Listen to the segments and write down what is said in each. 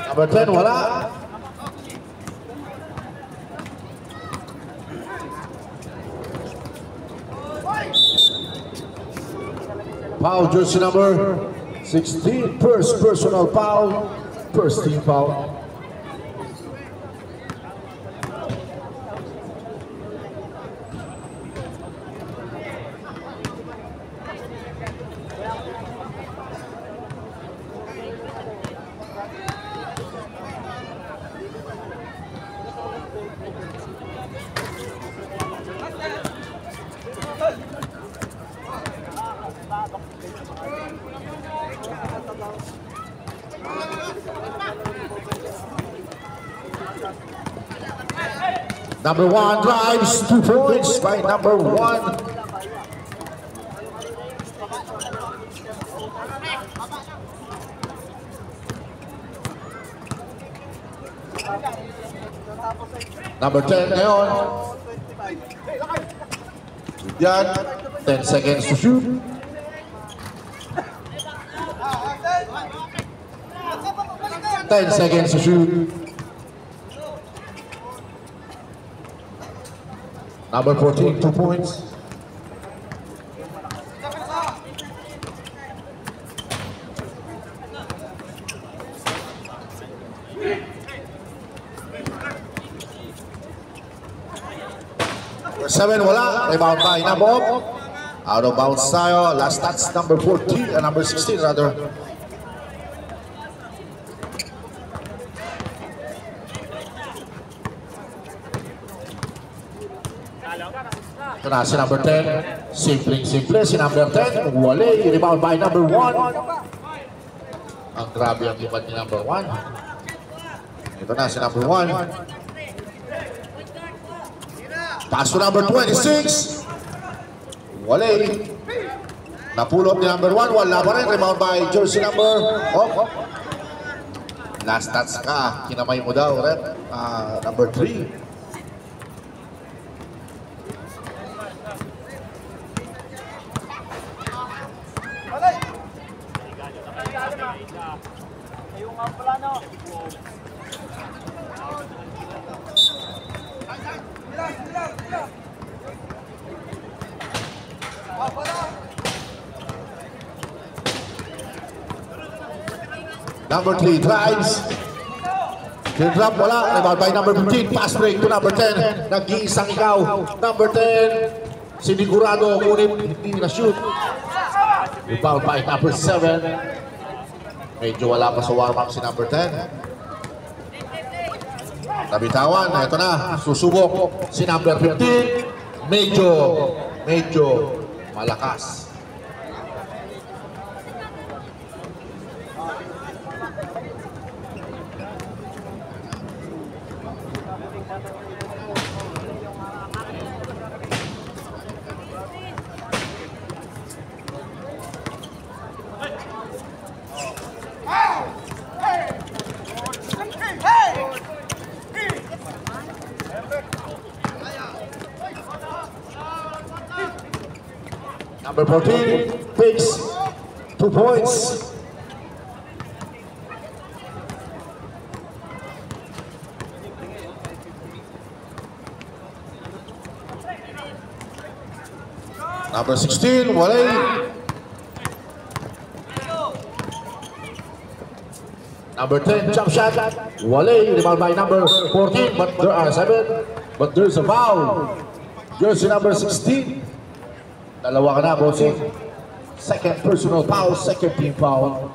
Number 10, wala. Foul, jersey number 16, first personal foul, first team foul. Number 1 drives 2 points by number 1. Number 10 ngayon. Yan. 10 seconds to shoot. 10 seconds to shoot. Number 14, 2 points. Number 7, wala. Rebound by Nabob. Out of bounds tayo. Last touch, number 14, number 16 rather. Ito na si number 10. Simple si number 10. Wale. Rebound by number 1. Ang grabe ang lipat ni number 1. Ito na si number 1. Pass to number 26. Wale. Napulot ni number 1. Wala pa rin. Rebound by jersey number. Last touch ka. Kinamay mo daw. Number 3. Number 3 drives. Drop wala. Rebound by number 15. Pass break to number 10. Nag-iisang ikaw. Number 10. Sinigurado. Ngunit hindi na-shoot. Rebound by number 7. Medyo wala pa sa warm-up si number 10. Nabitawan. Ito na. Susubok si number 15. Medyo malakas. Number 14 picks 2 points. Number 16, Wale. Number 10, jump shot. Wale, rebound by number 14, but there are 7. But there's a foul. Jersey number 16. Dalawa ka na, bossing. Second personal foul, second team foul.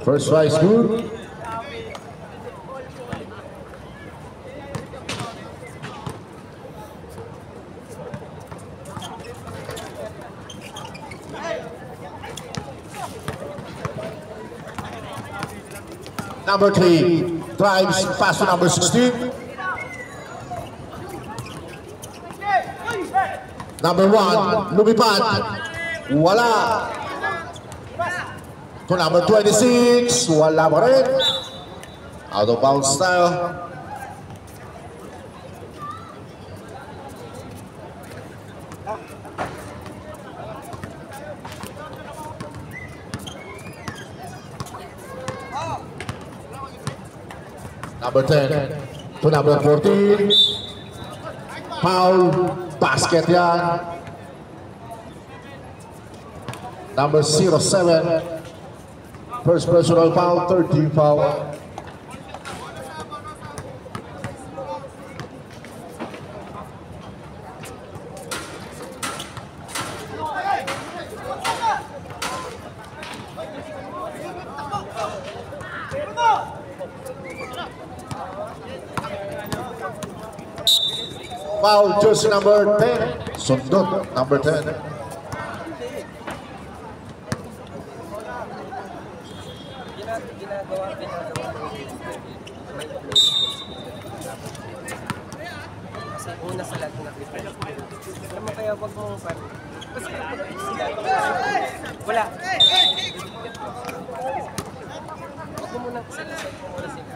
First try is good. Number 3 drives pass to number 16. Number 1 lumipad. Wala. to number 26. Wala pa rin. Out of bounds tayo. Number 10 to number 14. Foul. Basket yan. Number 07. First personal foul, 13 foul. Foul, jersey number 10. Sundot, number 10. Kasi una sa lahat na prepare. Alam mo kaya wag mong pan. Kasi wala. Wag mo munang set-set mo muna sila.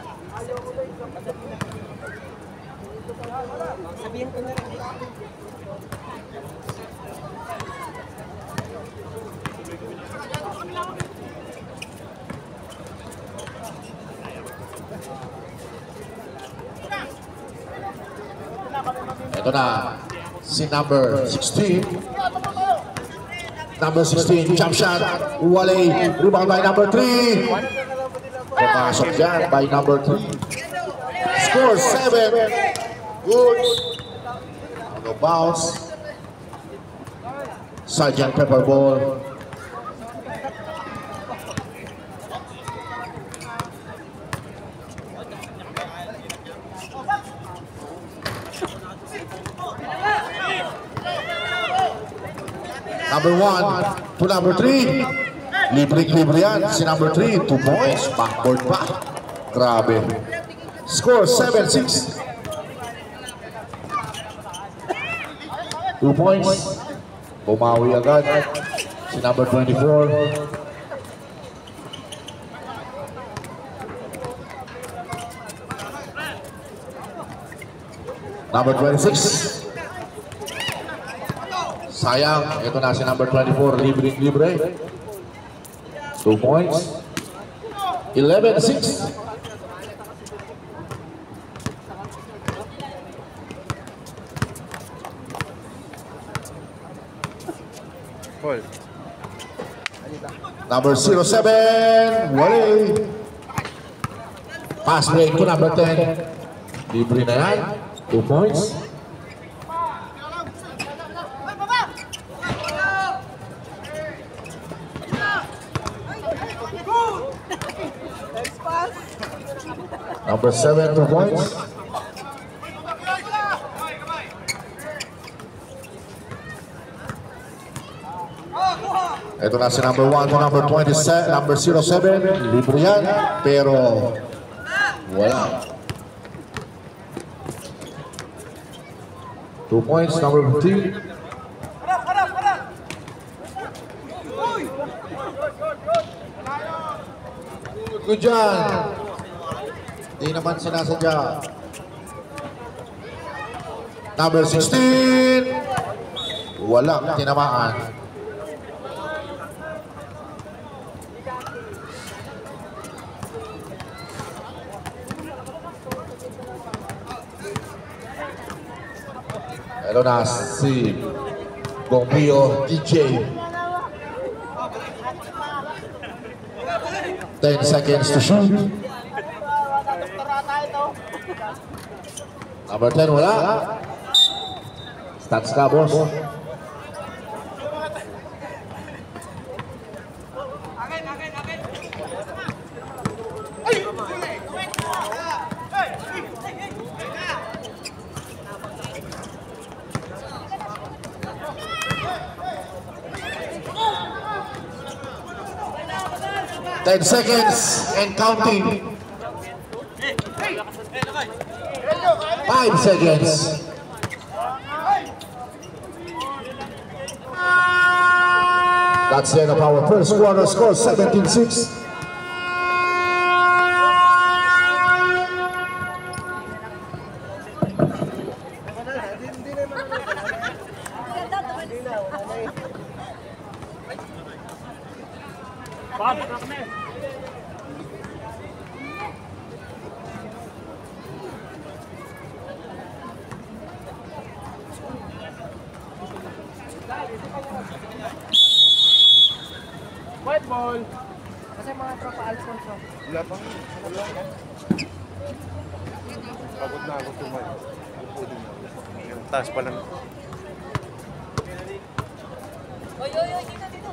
Sabihin ko na rin. Ito na, si number 16. Number 16, jump shot. Wale, rebound by number 3. Pumasok dyan by number 3. Score 7. Good. No bounce. Sergeant Pepper ball. Number 1 to number 3. Libre yan. Si number 3, 2 points. Backboard pa. Grabe. Score 7-6. 2 points. Bumawi agad. Si number 24. Number 26. Sayang, ito na si number 24, libre. 2 points. 11-6. Number 07, Wale. Pass break to number 10. Libre na yan. 2 points. Number 7, 2 points. Ito na si number 1 to number 27, number 07. Libre yan, pero wala. 2 points, number 15. Good job. Di naman sinasadya. Number 16. Walang tinamaan. Ito na si Gompio DJ. 10 seconds to shoot. Number 10 wala. Stats ka, boss. Ten seconds and counting. 5 seconds. That's the end of our first quarter score, 17-6. White ball. Kasi mga tropa Alfonso. Wala pang wala. Pagod na ako tumayo. Upo din ako. Yung taas pa lang. Oy, oy, oy, dito, dito.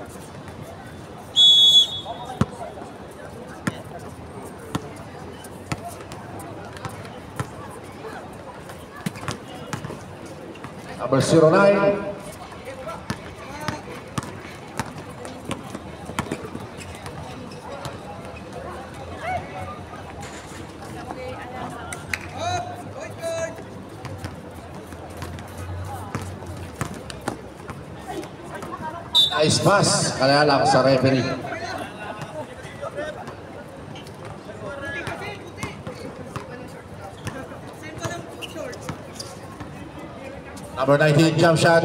Number 09. Nice pass, kaya lang sa referee. Number 19 jump shot,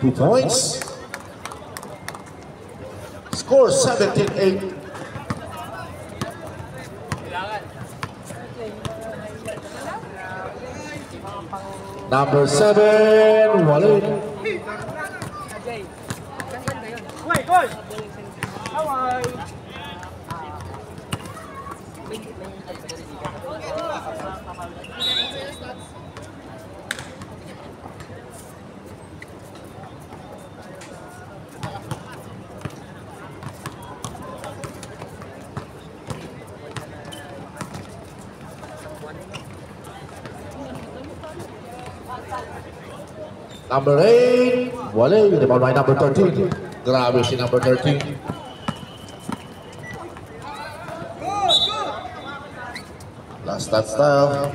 2 points. Score 17-8. Number 7, Walid. Number 8, Walid, the ball by number 13. Grabe si number 13. Last touchdown.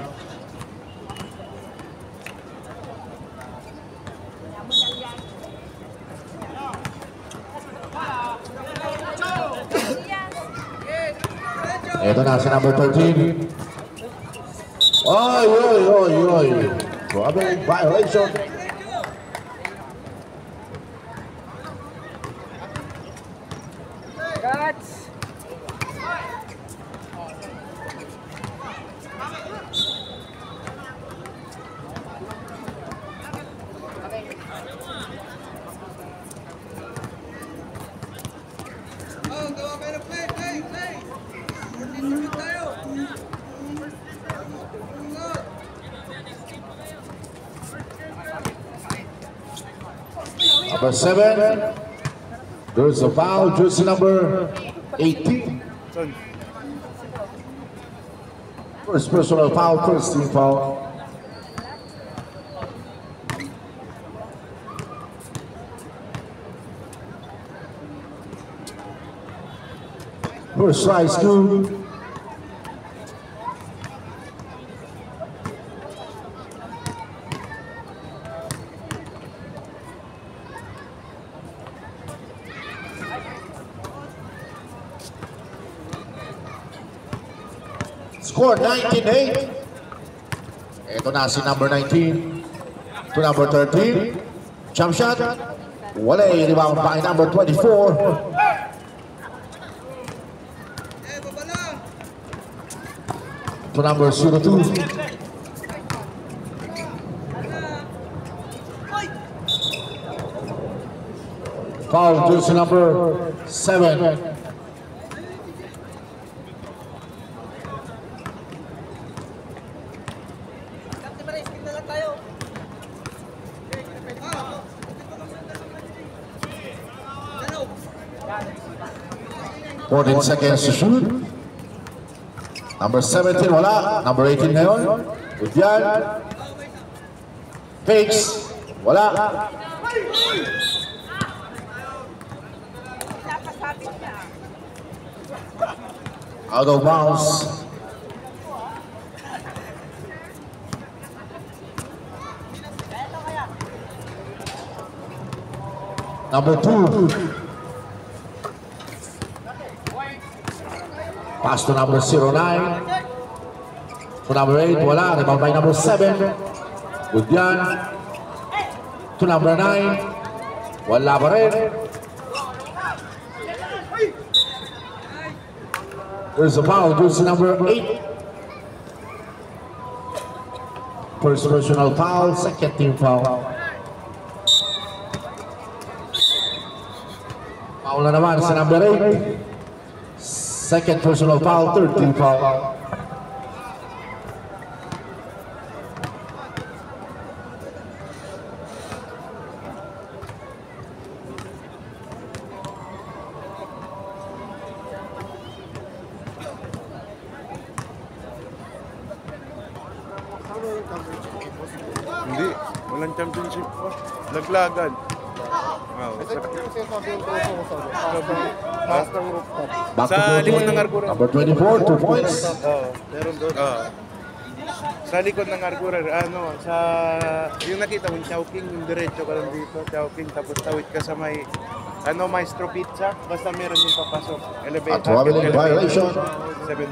Ito na si number 13. Oy, oy, oy, oy. Grabe, violation. Number 7, there's a foul, jersey number 18. First personal foul, first team foul. First try, school. Score 19-8. Ito na si number 19 to number 13. Jump shot. Wala, rebound by number 24. To number 02. Foul jersey number 7. Fourteen seconds to shoot. Number 17 wala. Number 18 ngayon. Good yan. Fakes. Wala. Out of bounds. Number 2. Pass to number 09. To number 8, wala. Rebound by number 7. Good yan. To number 9. Wala pa rin. There's a foul. Jersey number 8. First personal foul, second team foul. Foul na naman sa number 8. Second personal foul, third team foul. Hindi, walang championship po. Laglagan. Back to Sa likod 14. ng Argura. Number 24, 2 points. Meron doon. Sa likod ng Argura, sa yung nakita mo, Chowking, yung diretso ka lang dito, Chowking, tapos tawid ka sa may Maestro Pizza, basta meron yung papasok. At traveling violation. 7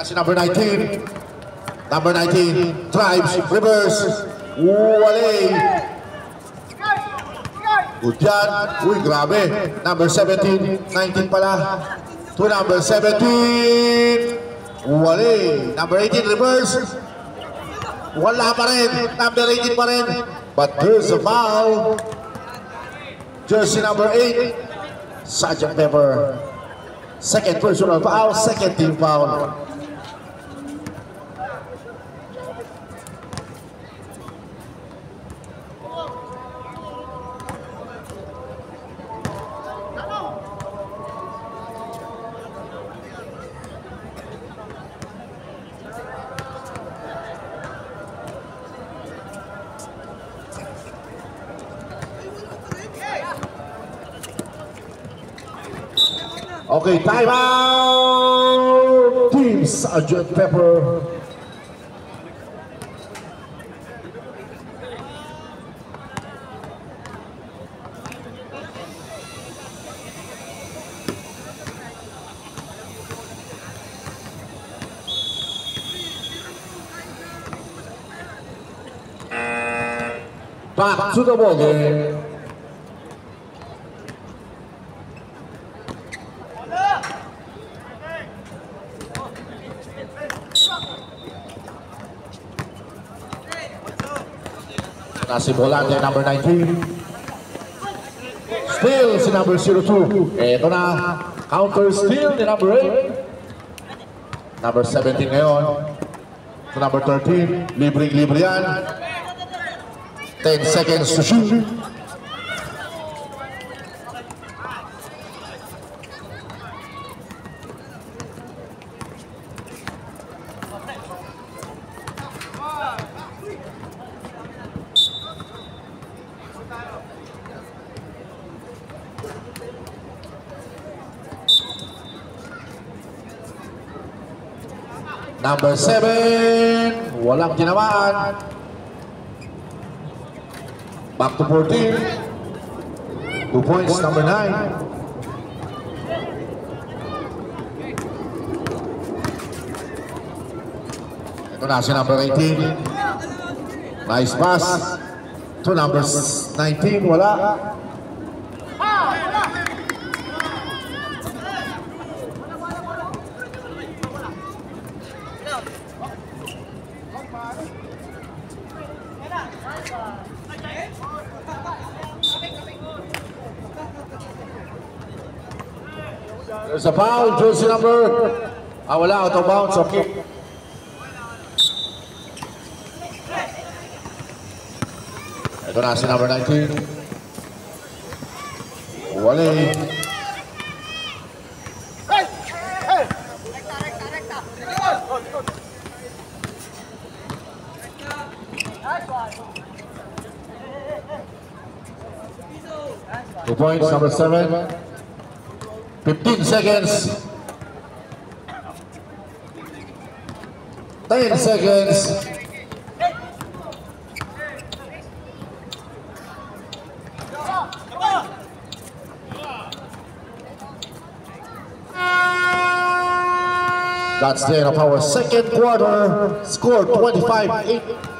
Si number 19. Number 19, Tribes, reverse. Wale. Good yan. Uy, grabe. Number 17, 19 pala. To number 17. Wale. Number 18, reverse. Wala pa rin. Number 18 pa rin. But there's a foul. Jersey number 8, Sergeant Pepper. Second personal foul, second team foul. Okay, time out! Team Sergeant Pepper. Back to the ball game. Si Volante number 19. Still si number 02. Ito na. Counter steal ni number 8. Number 17 ngayon. To number 13. Libre yan. 10 seconds to shoot. Number 7, walang tinamaan. Back to 14. 2 points, number 9. Ito na si number 18. Nice pass. To number 19, wala. There's a foul, jersey number. Wala, out of bounds, okay. Ito na si number 19. Wale. 2 points, number 7. 15 seconds. 10 seconds. That's the end of our second quarter. Score 25-8.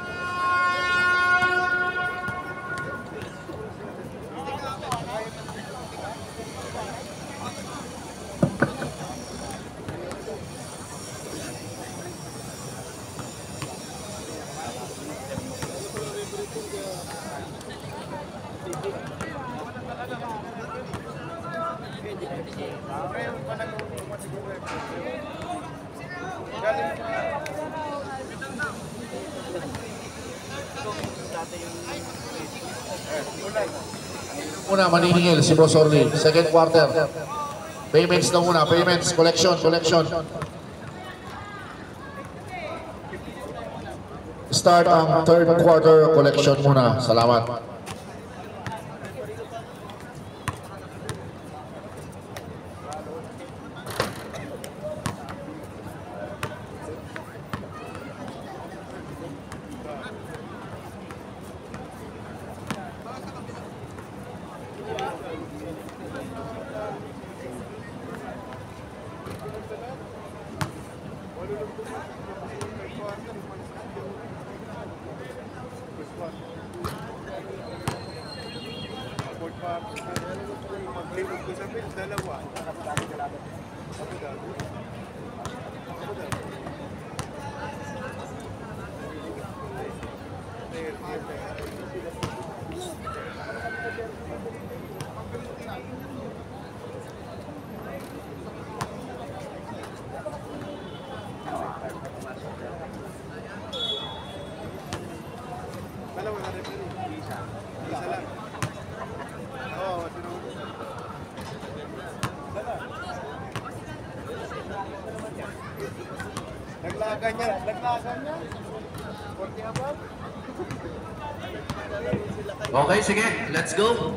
Una maniningil si Boss Orly. Second quarter. Payments na muna. Payments. Collection. Start ang third quarter collection muna. Salamat. Okay, sige. Let's go.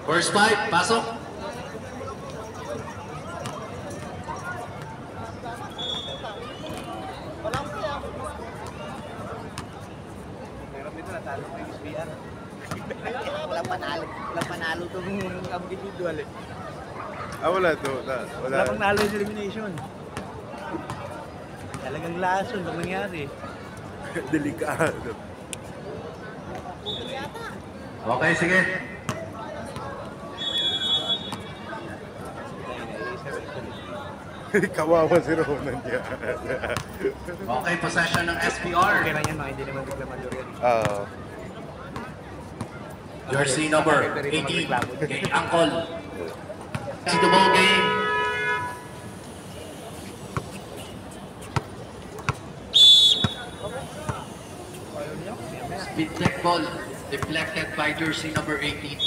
First fight, pasok. Walang panalo itong individual eh. Wala to. Wala pang nalo yung elimination. Talagang lason pag nangyari. Delikado. Okay, sige. Kawawa si Ronan niya. Okay, possession ng SPR. Okay na yan, mga hindi naman reklamador yan. Jersey number 18, kay Angkol. To the ball game. Speed check ball, deflected by jersey number 18.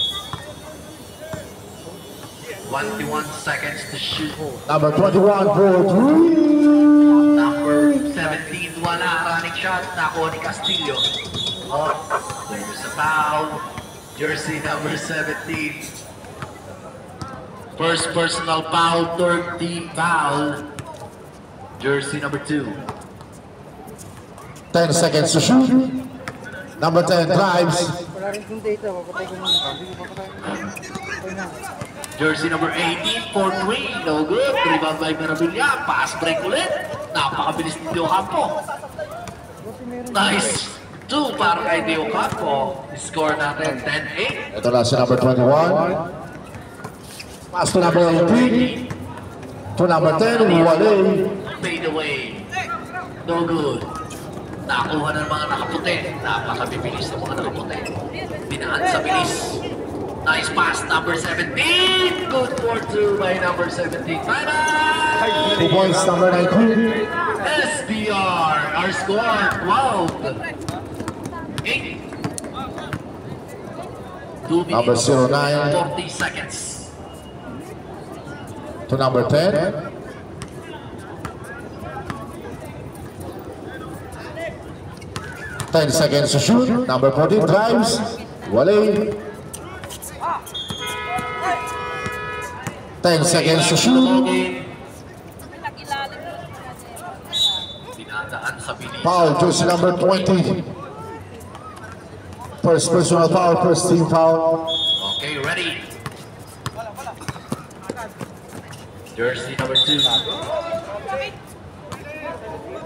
21 seconds to shoot. Number 21 for 3. Number 17, wala. Running shot, nakuha ni Castillo. Oh, there's a foul. Jersey number 17. First personal foul, third team foul. Jersey number 2. 10 seconds to shoot. Number 10 drives. Wala rin kong data, papatay ko muna. Jersey number 18 for 3. No good. Rebound by Mirabilia. Pass break ulit. Napakabilis ni Dio Campo. Nice. 2 para kay Dio Campo. Score natin 10-8. Ito na si number 21. Pass to number 18. To number 10, Wale. Fade away. No good. Nakuha ng mga nakaputi. Napakabibilis ng mga nakaputi. Binaan sa bilis. Nice pass, number 17. Good for 2 by number 17. Bye-bye! 2 points, number 19. SBR, our score, 12. 8. 2 2 minutes. Number 09. 40 seconds. To number 10. Ten seconds to shoot. Number 14 drives. Wale. 10 seconds to shoot. Dinadaan sa bilis. Foul, jersey number 20. First personal foul, first team foul. Okay, ready. Jersey number 2.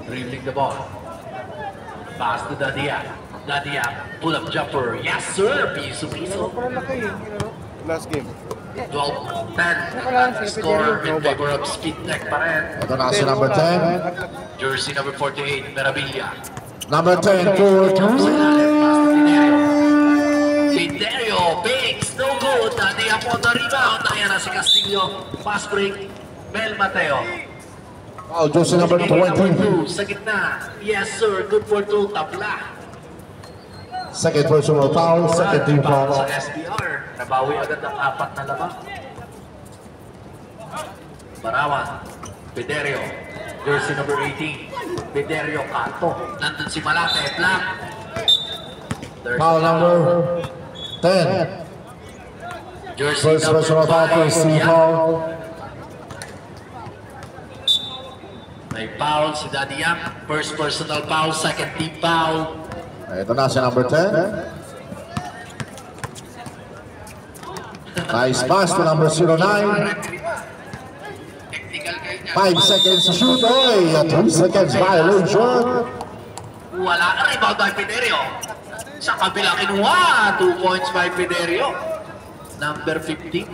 Dribbling the ball. Pass to Dadia. Dadia, pull-up jumper. Yes, sir. Piso-piso. Last game. 12-10. Score in favor of Speed Tech pa rin. Ito na si number 10. Jersey number 48, Meravilla. Number 10 for Piderio, Bigs, no good. Dadia po na rebound. Ayan na si Castillo. Fast break. Mel Mateo. foul, jersey number 20. Sa gitna. Yes, sir. Good for 2. Tabla. Second personal foul, second team Sa foul. SBR. Nabawi agad ang 4 na laban. Barawan. Piderio. Jersey number 18. Piderio Canto. Nandun si Malate. Black. Foul number 10. Jersey First number personal foul, 5. first team Yeah. foul. May foul si Daddy Yap. First personal foul, second team foul. Ito na si number 10. Nice pass to number 09. Technical kayo niya. 5 seconds to shoot. Oy, 3 seconds violation. Wala na rebound by Piderio. Sa kabila kinuha. 2 points by Piderio. Number 15.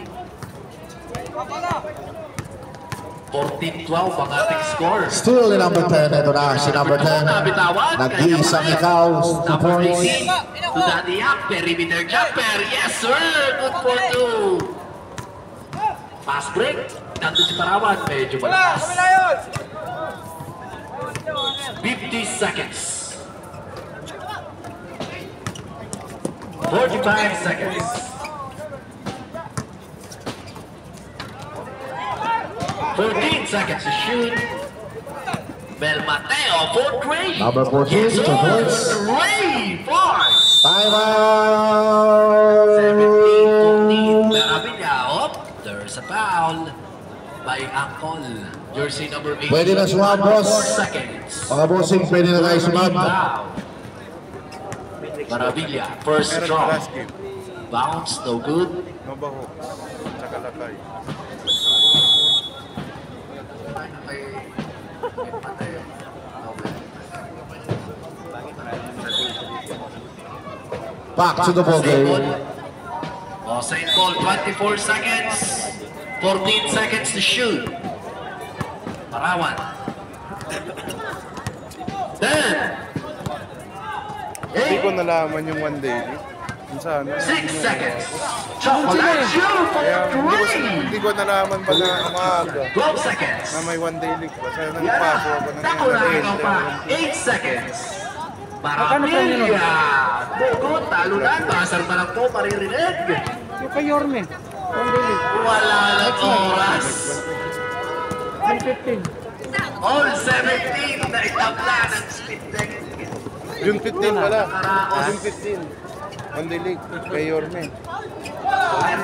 14-12 ang ating score. Still ni number 10. Ito na si number 10. Nag-iisang ikaw. 2 Number points. 18. To Daddy Yap. Perimeter jumper. Yes, sir. Good for 2. Fast break. Nandun si Parawan. Medyo malakas. 50 seconds. 45 seconds. 14 seconds to shoot. Mel Mateo for 3. Number 14, Yes, 2 points. sir. Ray Force. Time out. 17-14. Meravilla. Oh, there's a foul by Angkol. Jersey number 8. Pwede na sumab, boss. 4 seconds. Mga bossing, pwede na tayo sumab. Foul. Meravilla. First Meron draw. last game. Bounce, no good. Nobaho. Tsaka Lakay. Back to the ball game. St. Paul, 24 seconds. 14 seconds to shoot. Parawan. 10. Hindi ko 8. nalaman yung one day. Kung saan. 6 seconds. Chocolate shoot for Kaya 3. hindi ko nalaman pa na umaga 12 seconds. na may one day league. Kasi nagpaso ako ng Nakulangan pa. 8 seconds. Maravilla. Bugot, talo na. Pasar pa lang po, maririnig. Yung kay Yorme. Wala ng oras. 115. All 17 na itabla ng Speed Tech. June 15 pala. Karaos. June 15. One day league. Kay Yorme.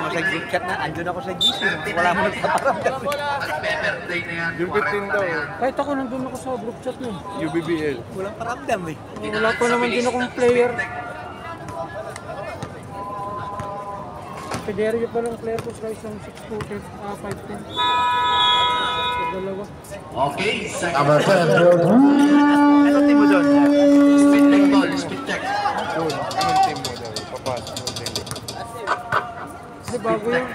Sa Gcat na, andun ako sa GC. Wala mo nagpaparamdam. Nagbe-birthday na yan. June 15 daw. Kahit ako nandun ako sa group chat mo. UBBL. Walang paramdam eh. Wala pa naman din akong player. Piderio pa lang player ko sa isang 6'2", 5'10". Sa dalawa. Okay, second. Number 10. Ano team mo doon? Speed Tech ball, Speed Tech. Doon. Anong team mo daw? Papasok mo din. Kasi bago yun.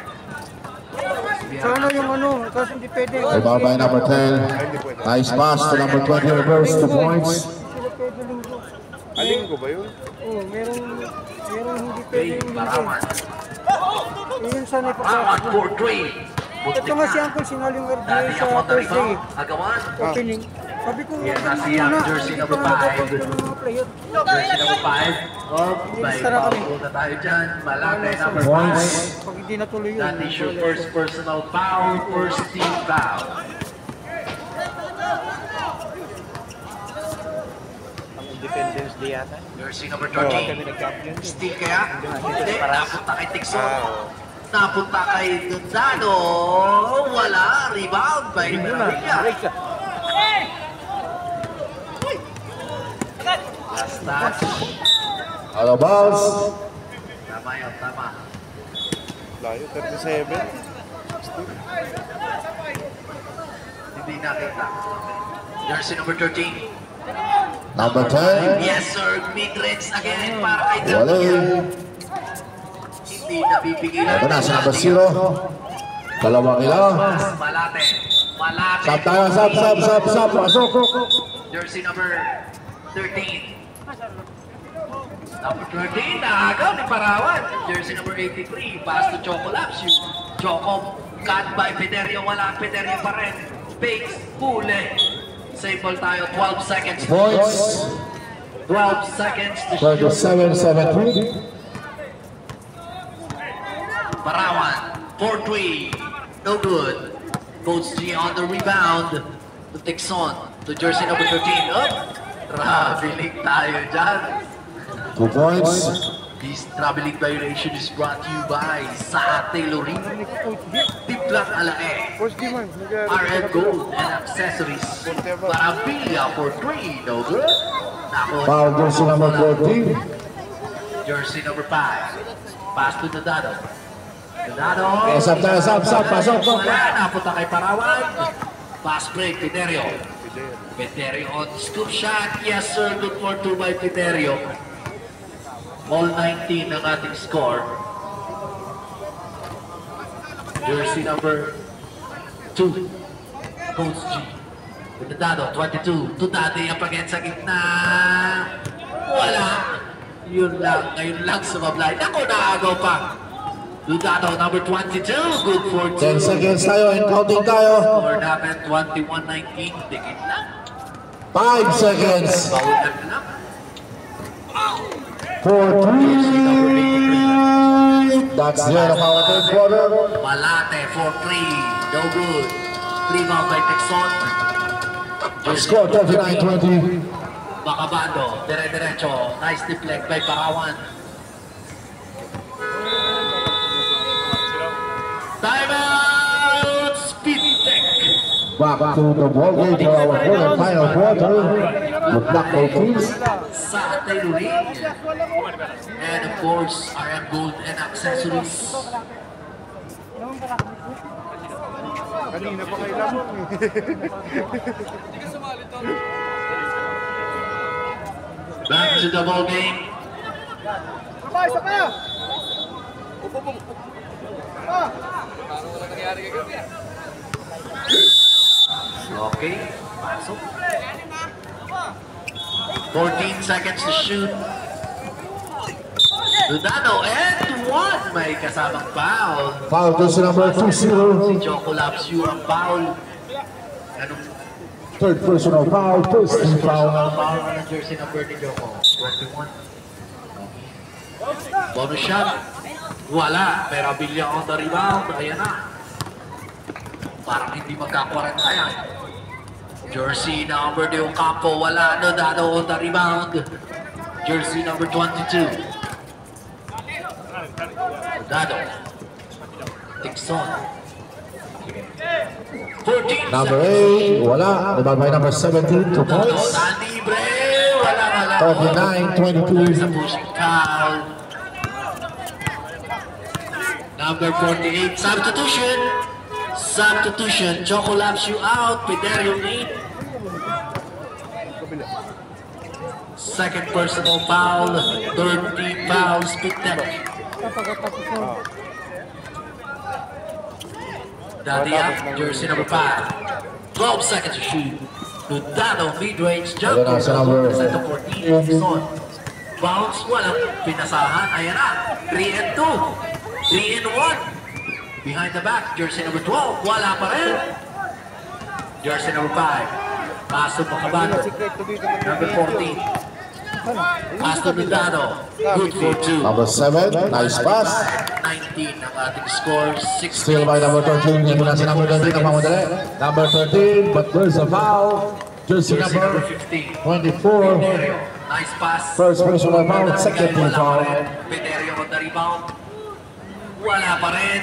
Sana yung ano, kasi hindi pwede. Rebound by number 10. Nice pass to number 20. Reverse 2 points. Sila pwede linggo. Aling ko ba yun? Oo, merong hindi pwede Okay, yung linggo. Parawan. Yun sana Parawan ipapasok. for 3. Ito nga si Uncle singaling RDA Dati sa ako na Thursday. rebound. Agawan. Opening. Sabi ko, Yan na ganun siya, muna. jersey Hindi number pa 5. nakapagod ng mga yun. Jersey number 5. May foul na tayo dyan. Malate number 5. Pag hindi natuloy yun. That is your first personal foul, first team foul. Ang Independence Day yata. Jersey number Kami 13. nag-champion. Steal kaya? Hindi, napunta kay Tixon. Napunta kay Dundano. Wala. Rebound by Maravilla. Last touch. Out of bounds. Tama yun, tama. Layo, 37. Hindi nakita. Jersey number 13. Number 10. Yes sir, mid-range again para kay Wale. Dundano. Hindi napipigilan. Ito na sa number 0. Dalawang ilaw. Malate. Malate. Sab tayo, sab. Pasok. Jersey number 13. Number 13, naagaw ni Parawan. Jersey number 83, pass to Choco Lapsu. Choco, cut by Pederio, wala Pederio pa rin. Fakes, huli. Same ball tayo, 12 seconds. Points. 12 seconds to shoot. 37-7. Parawan, 4-3, no good. Coach G on the rebound. To Tixon, to jersey number 13. Up. Traveling tayo dyan. 2 points. This traveling violation is brought to you by Sa Tailoring, Tiplang Alae, First game man. RM Gold and Accessories, Parabilia for 3, no good. Nako, Foul jersey number 14. jersey number 5. Pass to Dodado. Dodado. Sab tayo, sab. Pasok. Wala, napunta kay Parawan. Pass break, Piterio. Piterio on scoop shot. Yes sir, good for 2 by Piterio. All 19 ang ating score. Jersey number 2. Coach G. Dodado, 22. Tudade ang pag sa gitna. Wala. Yun lang. Ngayon lang sumablay. Ako, naagaw pa. Dodado, number 22. Good for 2. 10 seconds tayo and counting tayo. Score namin 21-19. Tingin lang. 5 seconds. Bawulan lang. 4-3. That's the end of our third quarter. Malate for 3. No good. Rebound by Tixon. Score 39-20. Macabando. Dire-diretso. Nice deflect by Parawan. Timeout! Speed Tech. Back to the ball game for our fourth and final quarter. With Blackpool teams. Sa Tailoring. And of course, RM Gold and Accessories. Kanina pa kailangan. Back to the ball game. Okay, pasok. 14 seconds to shoot. Dodano and 1. May kasamang foul. Foul jersey number 20. Si Choco Lapsu ang foul. Anong Third personal foul. First team foul. foul ng jersey number ni Choco? 21. Bonus shot. Wala. Merabilia on the rebound. Ayan na. Parang hindi magkakwarenta yan. Jersey number de Ocampo. Wala. Dodano on the rebound. Jersey number 22. Dodano. Tixon. 14 Number seconds. 8. Wala. Rebound by number 17. 2 points. Libre. Wala. 39-22. There's a pushing foul. Number 48. Substitution. Substitution. Choco Lapsu out. Pederio in. Second personal foul. Third team foul. Speed Tech. Dadia, jersey number 5. 12 seconds to shoot. Dodano, mid-range jumper. Ayan na, sa number 14. Tixon. Bounce, walang pinasahan. Ayan na. 3 and 2. 3 and 1. Behind the back, jersey number 12. Wala pa rin. Jersey number 5. Pasok Macabando. Number 14. Pass to Lundano. Good for 2. Number 7, nice pass. 19 ang ating score. 6 Still by number 13, hindi na si number 13 ang mamadali. Number 13, but there's a foul. Jersey Jersey number number 15. 24. Nice pass. First personal foul, second team Wala foul. pa rin. Peterio on the rebound. Wala pa rin.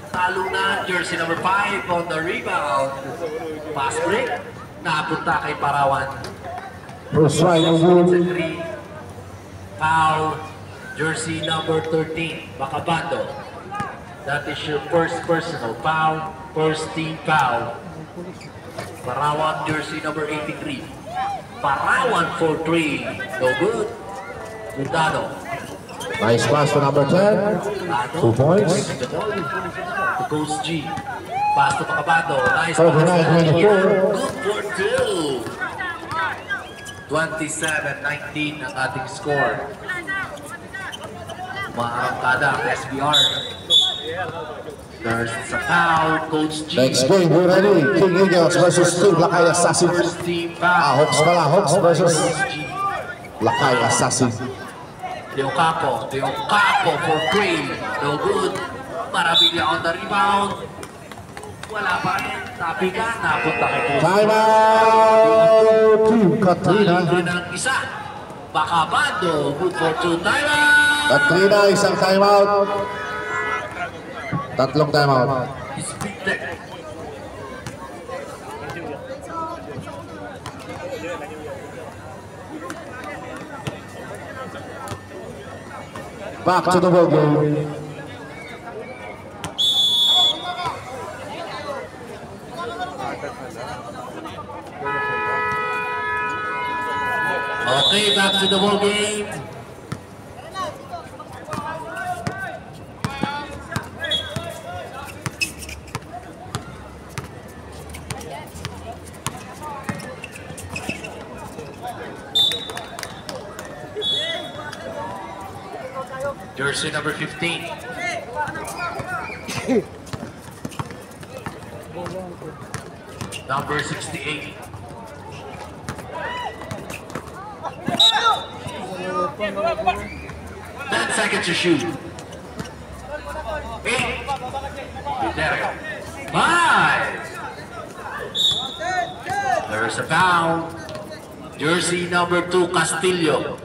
Talo na. Jersey number 5 on the rebound. Pass break. Napunta kay Parawan. First right, It's a Wood. 3. Foul. Jersey number 13. Bacabando. That is your first personal foul. First team foul. Parawan, jersey number 83. Parawan for 3. No good. Lundano. Nice pass to number 10. 2 points. To Coach G. Pass to Bacabando. Nice pass. 39-24. Good for 2. 27-19 ang ating score. Maarangkada ang SBR. There's a foul. Coach G. Next game, we're ready. King Eagles versus Team Lakay Assassin. First team foul. Hawks pala, Hawks versus Coach G. Lakay Assassin. De Ocampo for 3. No good. Maravilla on the rebound. Wala pa rin. Sabi ka, napunta kay Coach. Time out! Team Katrina. Nalibre na ng isa. Bacabando. Good for 2. Time out! Katrina, isang time out. Tatlong time out. Speed check. Back to the ball game. Okay, back to the ball game. Jersey number 15. Number 68. Ten seconds to shoot. 8. Peterio. 5. There's a foul. Jersey number 2, Castillo.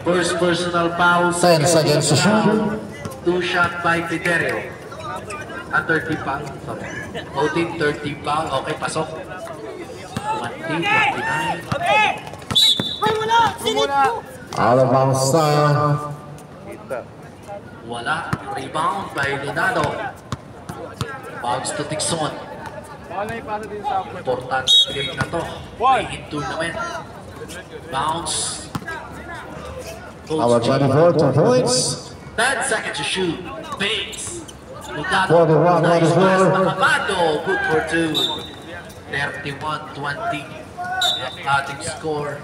First personal foul. 10 seconds to shoot. 2 shot by Peterio. 30 foul. Sorry. Voting 30 foul. Okay, pasok. 20, 29. Out of bounds tayo. Wala. Rebound by Lundano. Bounce to Tixon. Importante game na to. Play-in tournament. Bounce. Our 24, 2 points. 10 seconds to shoot. Fakes. Lundano. 41, Nice pass. 44. Bacabando. Good for 2. 31-20. Ang ating score.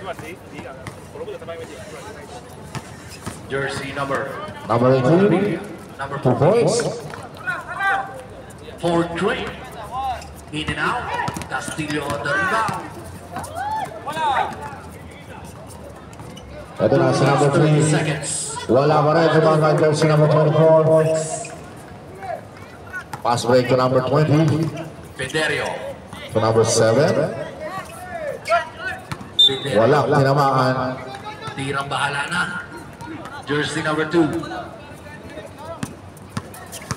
Jersey number Number 18, number 2 points. 4-3. In and out. Castillo on the rebound. Ito na si number 30 3. seconds. Wala pa rin. Rebound by jersey number 24. Pass break to number 20. Peterio. To number 7. Peterio. Wala. Tinamaan. Tirang bahala na. Jersey number 2.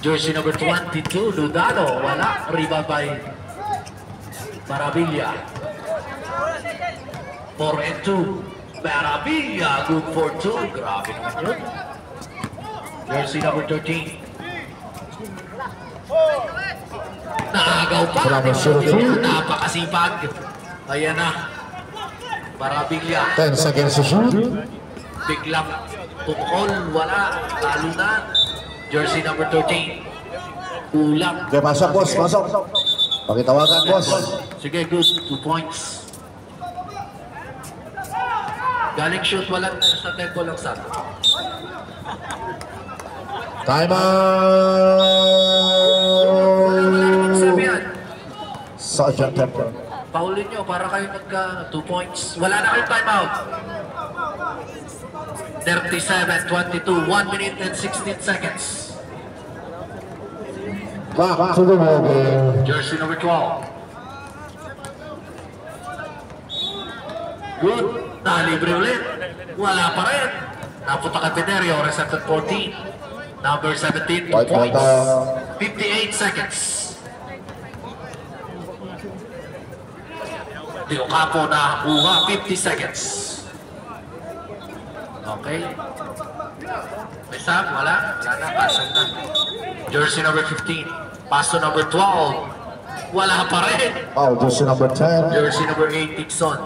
Jersey number 22, Lundano. Wala. Rebound by Maravilla. 4-2. Maravilla. Good for 2. Grabe naman yun. Jersey number 13. Nakagaw pa. Number 02. Napakasipag. Ayan na. Maravilla. 10 seconds to shoot. Biglang pumukol, wala, talo na. Jersey number 13. Ulang. Okay, pasok boss. Pasok. Pakitawagan boss. Sige, good. 2 points. Galing shoot, wala sa tempo lang sa. Time Wala namang sabi out. yan. Sergeant Temple. Paulin nyo para kayo magka 2 points. Wala na kayong timeout. 37-22, 1 minute and 16 seconds. Back to the ball game. Jersey number 12. Good. Nalibre ulit. Wala pa rin. Napunta kay Pinerio, recepted 14. Number 17, 2 White points. ball. 58 seconds. Di Ocampo na kuha, 50 seconds. Okay. May sub, wala. Wala na, pasok na. Jersey number 15. Paso number 12. Wala pa rin. Oh, jersey number 10. Jersey number 8, Dixon.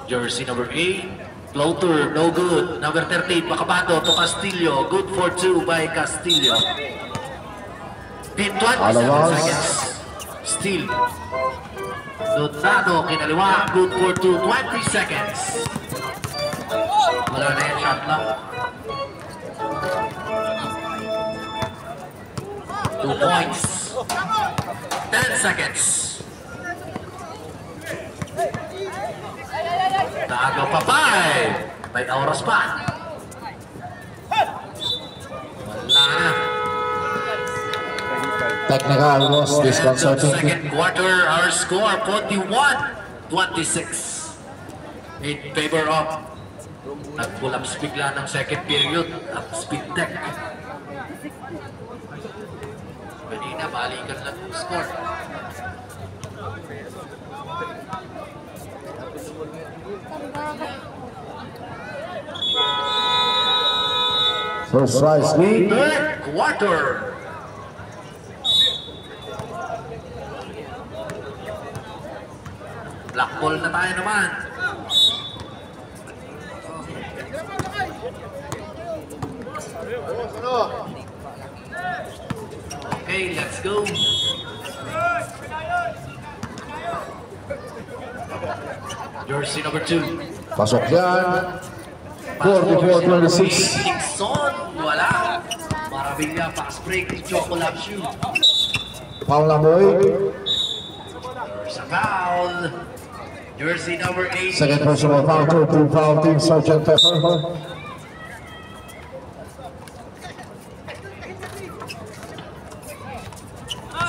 Jersey number 8, floater, no good. Number 13, Bacabando to Castillo. Good for 2 by Castillo. In 27 seconds. Still. Lutado, kinaliwa. Good for 2, 20 seconds. Wala na yung shot lang. 2 points. 10 seconds. Tagaw pa pa eh. May oras pa. Wala na. Technical was End of disconcerting. second quarter, our score 41-26. In favor of nag-collapse bigla ng second period at speed tech. Kanina, balikan lang yung score. First rise lead. Third quarter. Black ball na tayo naman. Okay, let's go. Jersey number 2. Pasok yan. 44-26. Dixon, wala. Maravilla, pass break, Chocolate shoe. Foul number 8. There's a foul. Jersey number 8. Second personal foul to foul team Sergeant Pepper.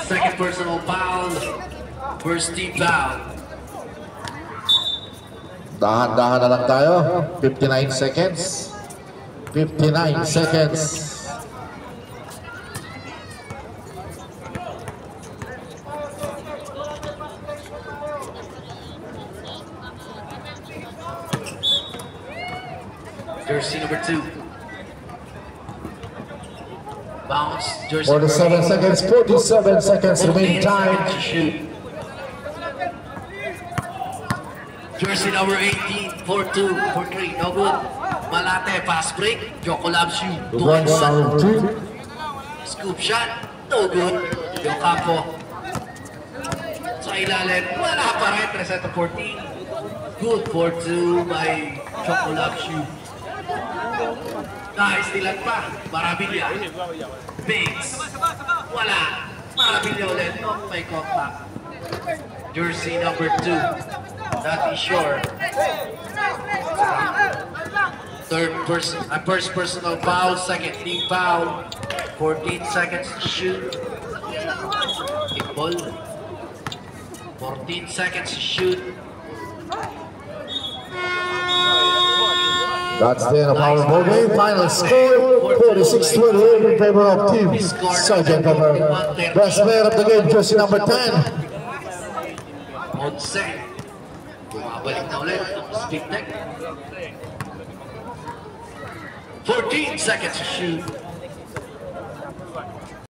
Second personal foul. First team foul. Dahan-dahan na lang tayo. 59 seconds. 59 seconds. Jersey number 2. Bounce. Jersey 47 seconds. 47 seconds remaining 14 time. seconds to shoot. Jersey number 18, 4-2, 4-3, no good. Malate, pass break, Jocolab shoot, 2 One and 1. sound 2. Scoop shot, no good. Yocapo. Sa ilalim, wala pa rin, 3 to 14. Good for 2 by Jocolab shoot. Nice, nilan pa, Maravilla. Bigs, wala. Maravilla ulit, no, may contact. Jersey number 2. Not sure. First personal foul, second team foul. 14 seconds to shoot. Kick ball. 14 seconds to shoot. That's the end of our ball game. Final score 46-28 in favor of team Sergeant Pepper. Best player of the game, jersey number 10. Onse. Bumabalik na ulit itong speed tech. 14 seconds to shoot.